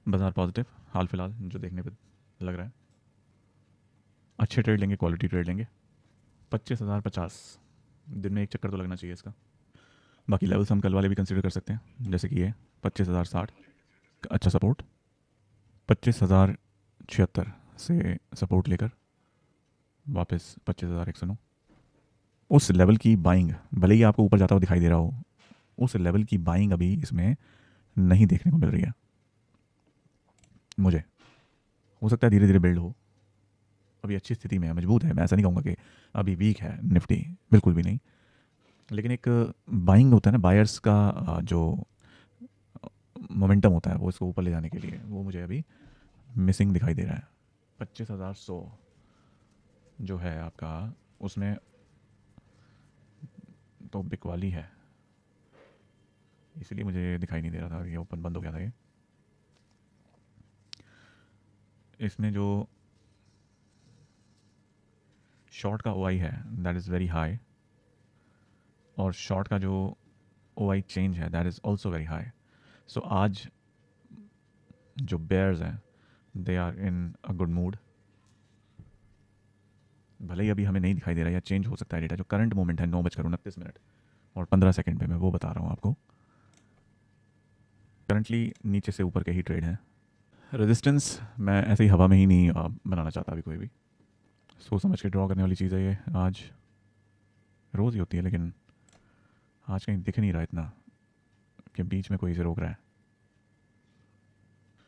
बाज़ार पॉजिटिव हाल फिलहाल जो देखने पे लग रहा है। अच्छे ट्रेड लेंगे, क्वालिटी ट्रेड लेंगे। 25,050 दिन में एक चक्कर तो लगना चाहिए इसका। बाकी लेवल्स हम कल वाले भी कंसिडर कर सकते हैं, जैसे कि ये 25,060 अच्छा सपोर्ट, 25,076 से सपोर्ट लेकर वापस 25,109। उस लेवल की बाइंग, भले ही आपको ऊपर जाता हुआ दिखाई दे रहा हो, उस लेवल की बाइंग अभी इसमें नहीं देखने को मिल रही है मुझे। हो सकता है धीरे धीरे बिल्ड हो, अभी अच्छी स्थिति में है, मजबूत है। मैं ऐसा नहीं कहूँगा कि अभी वीक है निफ्टी, बिल्कुल भी नहीं। लेकिन एक बाइंग होता है ना, बायर्स का जो मोमेंटम होता है वो इसको ऊपर ले जाने के लिए, वो मुझे अभी मिसिंग दिखाई दे रहा है। 25,100 जो है आपका, उसमें तो बिकवाली है, इसलिए मुझे दिखाई नहीं दे रहा था। ये ओपन बंद हो गया था ये। इसमें जो शॉर्ट का ओआई है दैट इज़ वेरी हाई, और शॉर्ट का जो ओआई चेंज है that is also very high. So आज जो बेयर्स हैं they are in a good mood. भले ही अभी हमें नहीं दिखाई दे रहा, या चेंज हो सकता है डेटा। जो करंट मोमेंट है 9:29 और 15 सेकंड पे मैं वो बता रहा हूँ आपको। करंटली नीचे से ऊपर के ही ट्रेड हैं। रेजिस्टेंस मैं ऐसे ही हवा में ही नहीं बनाना चाहता अभी कोई भी। सोच समझ के ड्रॉ करने वाली चीज़ है ये। आज रोज़ ही होती है, लेकिन आज कहीं दिख नहीं रहा इतना कि बीच में कोई इसे रोक रहा है।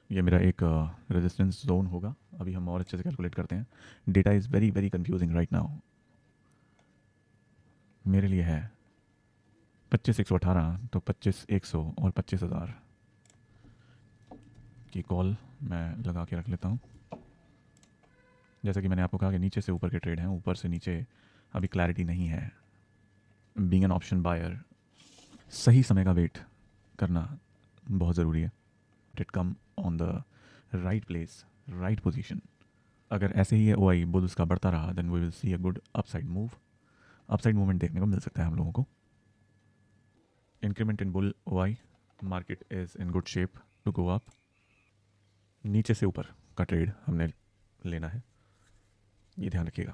ये मेरा एक रेजिस्टेंस जोन होगा। अभी हम और अच्छे से कैलकुलेट करते हैं। Data is very very confusing right now मेरे लिए है। 25,118 तो 25,100 और 25,000 की कॉल मैं लगा के रख लेता हूँ। जैसा कि मैंने आपको कहा कि नीचे से ऊपर के ट्रेड हैं, ऊपर से नीचे अभी क्लैरिटी नहीं है। बीइंग एन ऑप्शन बायर, सही समय का वेट करना बहुत ज़रूरी है। It come on the right place, right position. अगर ऐसे ही ये ओआई बुल्स का बढ़ता रहा then we will see a good upside move. Upside movement देखने को मिल सकता है हम लोगों को। Increment in bull OI, market is in good shape to go up. नीचे से ऊपर का ट्रेड हमने लेना है, ये ध्यान रखिएगा।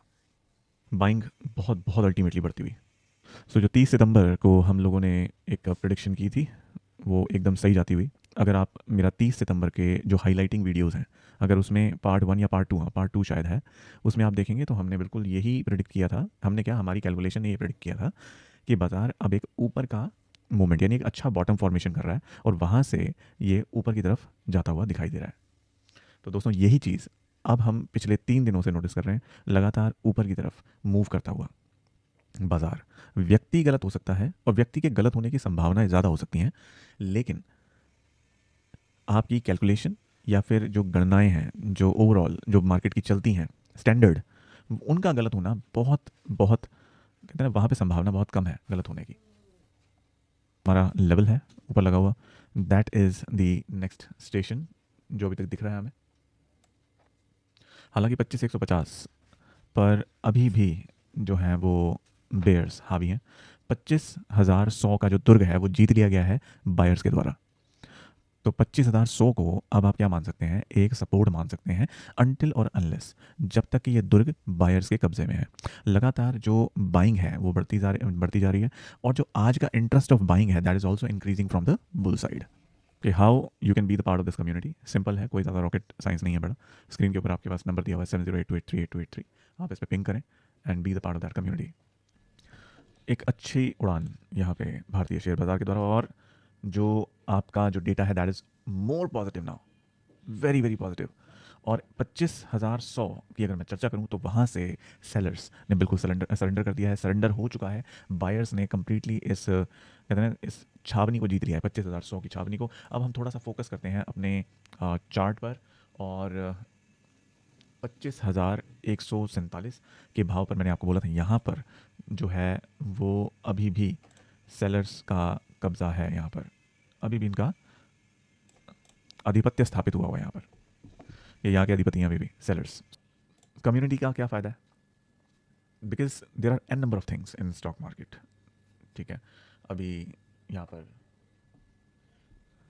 बाइंग बहुत बहुत अल्टीमेटली बढ़ती हुई। सो जो 30 सितंबर को हम लोगों ने एक प्रिडिक्शन की थी वो एकदम सही जाती हुई। अगर आप मेरा 30 सितंबर के जो हाईलाइटिंग वीडियोस हैं, अगर उसमें पार्ट 1 या पार्ट 2, हाँ पार्ट 2 शायद है, उसमें आप देखेंगे तो हमने बिल्कुल यही प्रिडिक्ट किया था। हमने क्या, हमारी कैलकुलेशन ने ये प्रिडिक्ट किया था कि बाजार अब एक ऊपर का मूवमेंट यानी एक अच्छा बॉटम फॉर्मेशन कर रहा है और वहाँ से ये ऊपर की तरफ जाता हुआ दिखाई दे रहा है। तो दोस्तों यही चीज़ अब हम पिछले 3 दिनों से नोटिस कर रहे हैं, लगातार ऊपर की तरफ मूव करता हुआ बाजार। व्यक्ति गलत हो सकता है और व्यक्ति के गलत होने की संभावनाएं ज़्यादा हो सकती हैं, लेकिन आपकी कैलकुलेशन या फिर जो गणनाएं हैं, जो ओवरऑल जो मार्केट की चलती हैं स्टैंडर्ड, उनका गलत होना बहुत बहुत, कहते हैं वहाँ पे संभावना बहुत कम है गलत होने की। हमारा लेवल है ऊपर लगा हुआ, that is the next station जो अभी तक दिख रहा है हमें। हालांकि 25,150 पर अभी भी जो है वो बेयर्स हावी हैं। 25,100 का जो दुर्ग है वो जीत लिया गया है बायर्स के द्वारा। तो 25,100 को अब आप क्या मान सकते हैं, एक सपोर्ट मान सकते हैं, अनटिल और अनलेस, जब तक कि ये दुर्ग बायर्स के कब्जे में है। लगातार जो बाइंग है वो बढ़ती जा रही है, और जो आज का इंटरेस्ट ऑफ बाइंग है that is also increasing from the bull side. कि how you can be the part of this community, simple है, कोई ज़्यादा रॉकेट साइंस नहीं है बड़ा। स्क्रीन के ऊपर आपके पास नंबर दिया हुआ है 7082838283, आप इस पर पिंग करें and B the part of that community. एक अच्छी उड़ान यहाँ पे भारतीय शेयर बाजार के द्वारा, और जो आपका जो डेटा है that is more positive now, very very positive. और 25,100 की अगर मैं चर्चा करूं तो वहाँ से सेलर्स ने बिल्कुल सरेंडर कर दिया है, सरेंडर हो चुका है। बायर्स ने कम्प्लीटली इस, कहते हैं, इस छावनी को जीत लिया है, 25,100 की छावनी को। अब हम थोड़ा सा फोकस करते हैं अपने चार्ट पर, और 25,147 के भाव पर मैंने आपको बोला था यहाँ पर जो है वो अभी भी सेलर्स का कब्जा है। यहाँ पर अभी भी इनका आधिपत्य स्थापित हुआ हुआ है। यहाँ पर ये यहाँ के अधिपति हैं अभी भी सेलर्स। कम्युनिटी का क्या फ़ायदा है, because there are an number of things in stock market. ठीक है, अभी यहाँ पर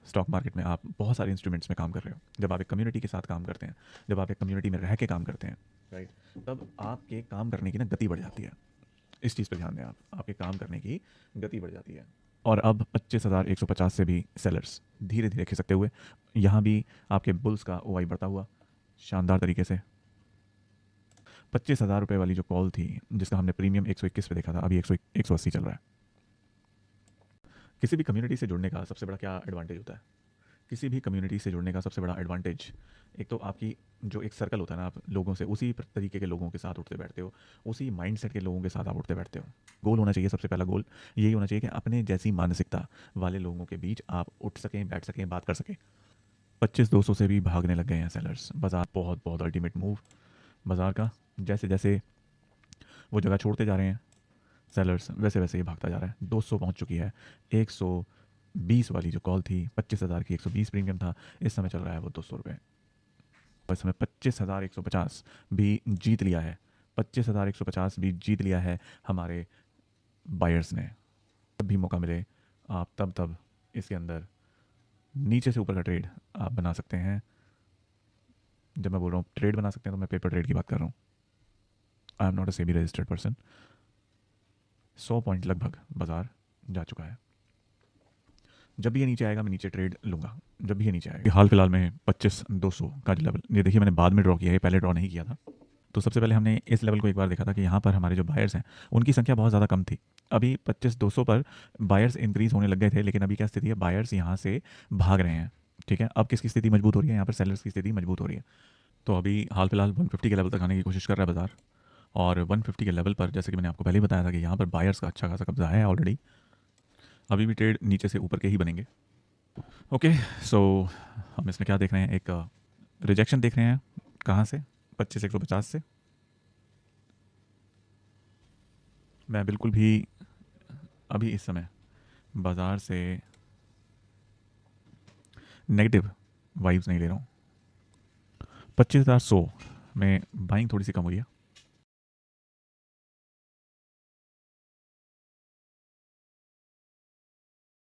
स्टॉक मार्केट में आप बहुत सारे इंस्ट्रूमेंट्स में काम कर रहे हो, जब आप एक कम्युनिटी के साथ काम करते हैं, जब आप एक कम्युनिटी में रह के काम करते हैं, राइट, तब आपके काम करने की ना गति बढ़ जाती है। इस चीज़ पे ध्यान दें, आप आपके काम करने की गति बढ़ जाती है। और अब 25,150 से भी सेलर्स धीरे धीरे खिसकते हुए, यहाँ भी आपके बुल्स का ओवाई बढ़ता हुआ शानदार तरीके से। 25,000 रुपये वाली जो कॉल थी, जिसका हमने प्रीमियम 121 पे देखा था, अभी 180 चल रहा है। किसी भी कम्युनिटी से जुड़ने का सबसे बड़ा क्या एडवांटेज होता है? किसी भी कम्युनिटी से जुड़ने का सबसे बड़ा एडवांटेज, एक तो आपकी जो एक सर्कल होता है ना, आप लोगों से उसी तरीके के लोगों के साथ उठते बैठते हो, उसी माइंडसेट के लोगों के साथ आप उठते बैठते हो। गोल होना चाहिए, सबसे पहला गोल यही होना चाहिए कि अपने जैसी मानसिकता वाले लोगों के बीच आप उठ सकें, बैठ सकें, बात कर सकें। 25-200 से भी भागने लग गए हैं सेलर्स। बाजार बहुत बहुत अल्टीमेट मूव बाजार का। जैसे जैसे वो जगह छोड़ते जा रहे हैं सेलर्स, वैसे वैसे ही भागता जा रहा है। 200 पहुंच चुकी है। 120 वाली जो कॉल थी 25,000 की, 120 प्रीमियम था, इस समय चल रहा है वो 200 रुपये। और इस समय 25,150 भी जीत लिया है। 25,150 भी जीत लिया है हमारे बायर्स ने। जब भी मौका मिले आप तब इसके अंदर नीचे से ऊपर का ट्रेड आप बना सकते हैं। जब मैं बोल रहा हूँ ट्रेड बना सकते हैं तो मैं पेपर ट्रेड की बात कर रहा हूँ। I am not a SEBI registered person. 100 point लगभग बाजार जा चुका है। जब भी ये नीचे आएगा मैं नीचे ट्रेड लूँगा, जब भी ये नीचे आएगा। हाल फिलहाल में 25,200 का जो लेवल, ये देखिए मैंने बाद में ड्रॉ किया है, पहले ड्रॉ नहीं किया था। तो सबसे पहले हमने इस लेवल को एक बार देखा था कि यहाँ पर हमारे जो बायर्स हैं उनकी संख्या बहुत ज़्यादा कम थी। अभी 25,200 पर बायर्स इंक्रीज होने लग गए थे, लेकिन अभी क्या स्थिति है, बायर्स यहाँ से भाग रहे हैं। ठीक है, अब किसकी स्थिति मजबूत हो रही है, यहाँ पर सेलर्स की स्थिति मजबूत हो रही है। तो अभी हाल फिलहाल 150 के लेवल तक आने की कोशिश कर रहा है बाजार, और 150 के लेवल पर जैसे कि मैंने आपको पहले ही बताया था कि यहाँ पर बायर्स का अच्छा खासा कब्जा है ऑलरेडी। अभी भी ट्रेड नीचे से ऊपर के ही बनेंगे। ओके, सो हम इसमें क्या देख रहे हैं, एक रिजेक्शन देख रहे हैं। कहाँ से? 25,150 से। मैं बिल्कुल भी अभी इस समय बाज़ार से नेगेटिव वाइब्स नहीं ले रहा हूँ। 25,100 में बाइंग थोड़ी सी कम हुई है।